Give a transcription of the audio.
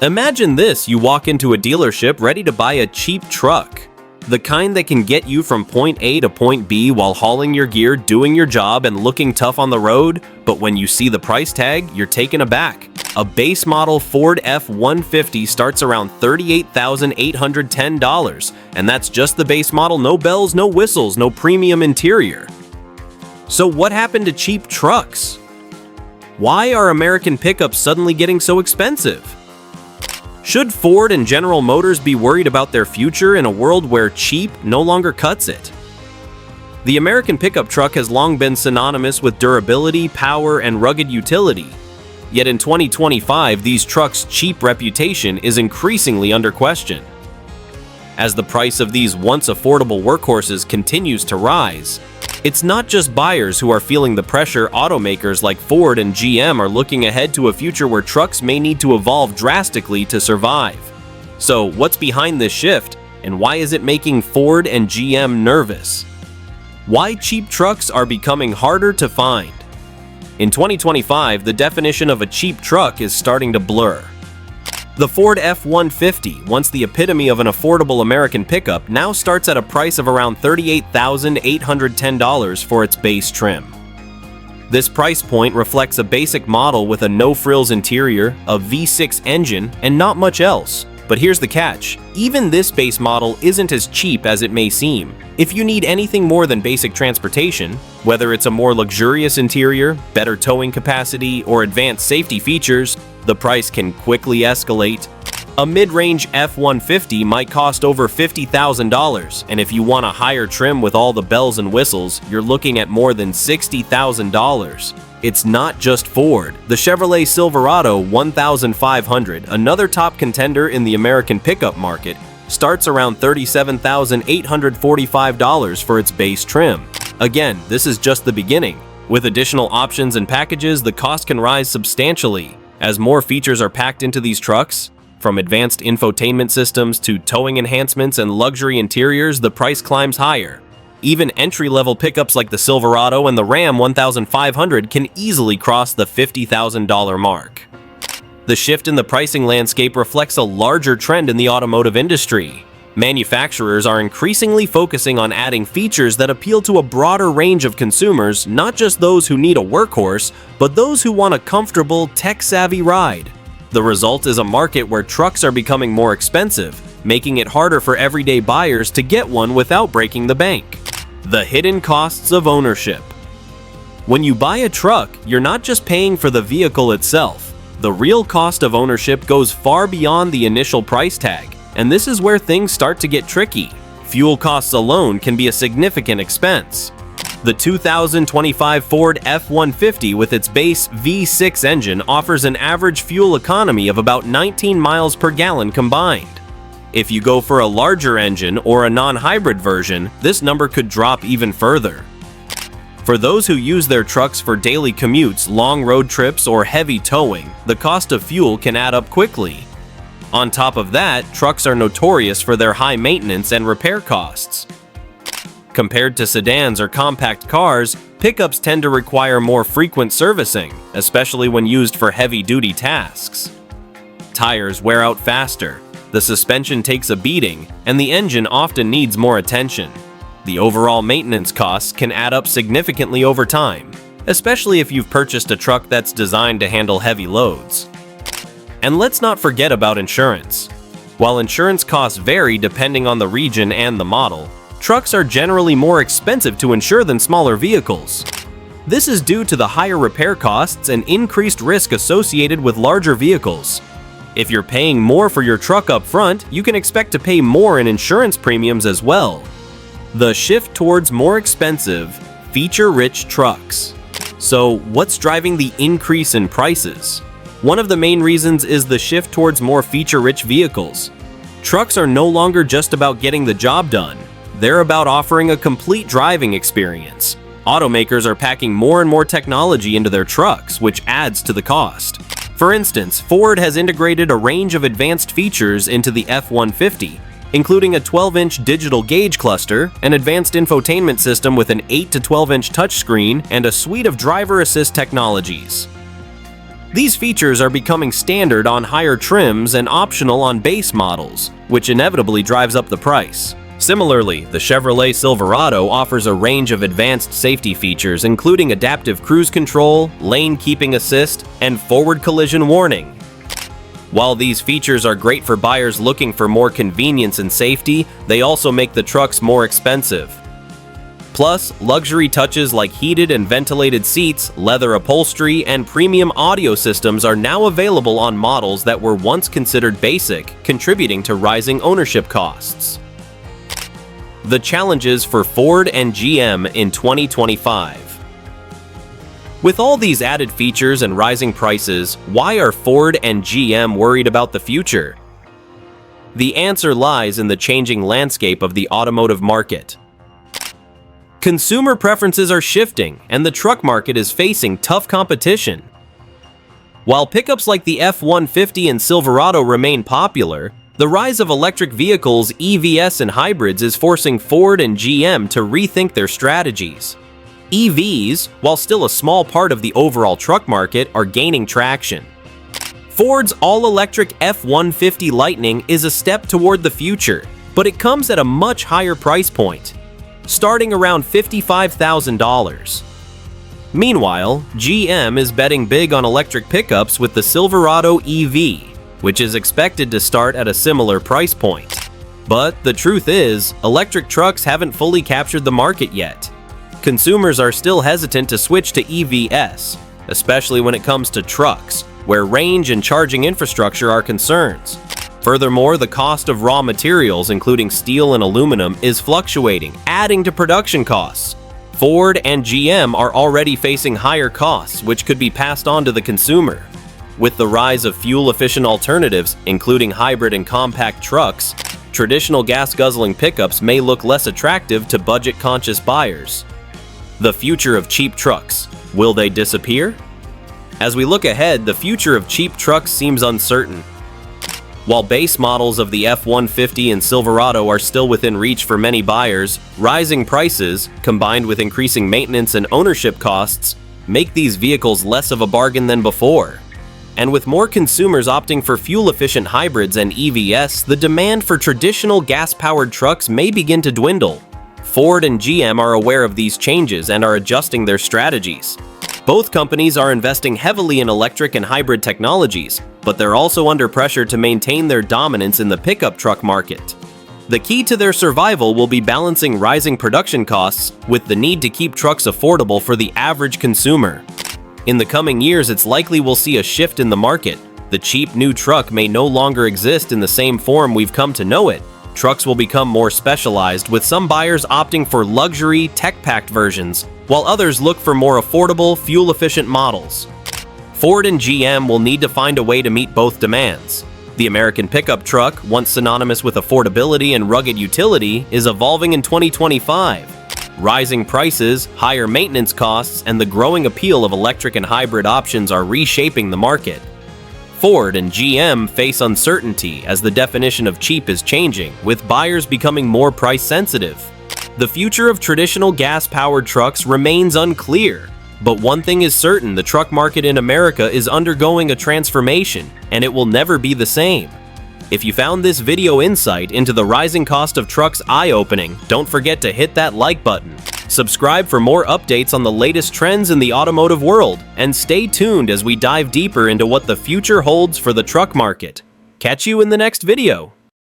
Imagine this: you walk into a dealership ready to buy a cheap truck. The kind that can get you from point A to point B while hauling your gear, doing your job, and looking tough on the road, but when you see the price tag, you're taken aback. A base model Ford F-150 starts around $38,810, and that's just the base model, no bells, no whistles, no premium interior. So what happened to cheap trucks? Why are American pickups suddenly getting so expensive? Should Ford and General Motors be worried about their future in a world where cheap no longer cuts it? The American pickup truck has long been synonymous with durability, power, and rugged utility. Yet in 2025, these trucks' cheap reputation is increasingly under question. As the price of these once affordable workhorses continues to rise, it's not just buyers who are feeling the pressure. Automakers like Ford and GM are looking ahead to a future where trucks may need to evolve drastically to survive. So, what's behind this shift, and why is it making Ford and GM nervous? Why cheap trucks are becoming harder to find. In 2025, the definition of a cheap truck is starting to blur. The Ford F-150, once the epitome of an affordable American pickup, now starts at a price of around $38,810 for its base trim. This price point reflects a basic model with a no-frills interior, a V6 engine, and not much else. But here's the catch: even this base model isn't as cheap as it may seem. If you need anything more than basic transportation, whether it's a more luxurious interior, better towing capacity, or advanced safety features, the price can quickly escalate. A mid-range F-150 might cost over $50,000, and if you want a higher trim with all the bells and whistles, you're looking at more than $60,000. It's not just Ford. The Chevrolet Silverado 1500, another top contender in the American pickup market, starts around $37,845 for its base trim. Again, this is just the beginning. With additional options and packages, the cost can rise substantially. As more features are packed into these trucks, from advanced infotainment systems to towing enhancements and luxury interiors, the price climbs higher. Even entry-level pickups like the Silverado and the Ram 1500 can easily cross the $50,000 mark. The shift in the pricing landscape reflects a larger trend in the automotive industry. Manufacturers are increasingly focusing on adding features that appeal to a broader range of consumers, not just those who need a workhorse, but those who want a comfortable, tech-savvy ride. The result is a market where trucks are becoming more expensive, making it harder for everyday buyers to get one without breaking the bank. The hidden costs of ownership. When you buy a truck, you're not just paying for the vehicle itself. The real cost of ownership goes far beyond the initial price tag. And this is where things start to get tricky. Fuel costs alone can be a significant expense. The 2025 Ford F-150 with its base V6 engine offers an average fuel economy of about 19 miles per gallon combined. If you go for a larger engine or a non-hybrid version, this number could drop even further. For those who use their trucks for daily commutes, long road trips, or heavy towing, the cost of fuel can add up quickly. On top of that, trucks are notorious for their high maintenance and repair costs. Compared to sedans or compact cars, pickups tend to require more frequent servicing, especially when used for heavy-duty tasks. Tires wear out faster, the suspension takes a beating, and the engine often needs more attention. The overall maintenance costs can add up significantly over time, especially if you've purchased a truck that's designed to handle heavy loads. And let's not forget about insurance. While insurance costs vary depending on the region and the model, trucks are generally more expensive to insure than smaller vehicles. This is due to the higher repair costs and increased risk associated with larger vehicles. If you're paying more for your truck up front, you can expect to pay more in insurance premiums as well. The shift towards more expensive, feature-rich trucks. So, what's driving the increase in prices? One of the main reasons is the shift towards more feature-rich vehicles. Trucks are no longer just about getting the job done. They're about offering a complete driving experience. Automakers are packing more and more technology into their trucks, which adds to the cost. For instance, Ford has integrated a range of advanced features into the F-150, including a 12-inch digital gauge cluster, an advanced infotainment system with an 8 to 12-inch touchscreen, and a suite of driver assist technologies. These features are becoming standard on higher trims and optional on base models, which inevitably drives up the price. Similarly, the Chevrolet Silverado offers a range of advanced safety features including adaptive cruise control, lane keeping assist, and forward collision warning. While these features are great for buyers looking for more convenience and safety, they also make the trucks more expensive. Plus, luxury touches like heated and ventilated seats, leather upholstery, and premium audio systems are now available on models that were once considered basic, contributing to rising ownership costs. The challenges for Ford and GM in 2025. With all these added features and rising prices, why are Ford and GM worried about the future? The answer lies in the changing landscape of the automotive market. Consumer preferences are shifting, and the truck market is facing tough competition. While pickups like the F-150 and Silverado remain popular, the rise of electric vehicles, EVs, and hybrids is forcing Ford and GM to rethink their strategies. EVs, while still a small part of the overall truck market, are gaining traction. Ford's all-electric F-150 Lightning is a step toward the future, but it comes at a much higher price point, starting around $55,000. Meanwhile, GM is betting big on electric pickups with the Silverado EV, which is expected to start at a similar price point. But the truth is, electric trucks haven't fully captured the market yet. Consumers are still hesitant to switch to EVs, especially when it comes to trucks, where range and charging infrastructure are concerns. Furthermore, the cost of raw materials, including steel and aluminum, is fluctuating, adding to production costs. Ford and GM are already facing higher costs, which could be passed on to the consumer. With the rise of fuel-efficient alternatives, including hybrid and compact trucks, traditional gas-guzzling pickups may look less attractive to budget-conscious buyers. The future of cheap trucks. Will they disappear? As we look ahead, the future of cheap trucks seems uncertain. While base models of the F-150 and Silverado are still within reach for many buyers, rising prices, combined with increasing maintenance and ownership costs, make these vehicles less of a bargain than before. And with more consumers opting for fuel-efficient hybrids and EVs, the demand for traditional gas-powered trucks may begin to dwindle. Ford and GM are aware of these changes and are adjusting their strategies. Both companies are investing heavily in electric and hybrid technologies, but they're also under pressure to maintain their dominance in the pickup truck market. The key to their survival will be balancing rising production costs with the need to keep trucks affordable for the average consumer. In the coming years, it's likely we'll see a shift in the market. The cheap new truck may no longer exist in the same form we've come to know it. Trucks will become more specialized, with some buyers opting for luxury, tech-packed versions, while others look for more affordable, fuel-efficient models. Ford and GM will need to find a way to meet both demands. The American pickup truck, once synonymous with affordability and rugged utility, is evolving in 2025. Rising prices, higher maintenance costs, and the growing appeal of electric and hybrid options are reshaping the market. Ford and GM face uncertainty as the definition of cheap is changing, with buyers becoming more price-sensitive. The future of traditional gas-powered trucks remains unclear, but one thing is certain: the truck market in America is undergoing a transformation, and it will never be the same. If you found this video insight into the rising cost of trucks eye-opening, don't forget to hit that like button. Subscribe for more updates on the latest trends in the automotive world, and stay tuned as we dive deeper into what the future holds for the truck market. Catch you in the next video.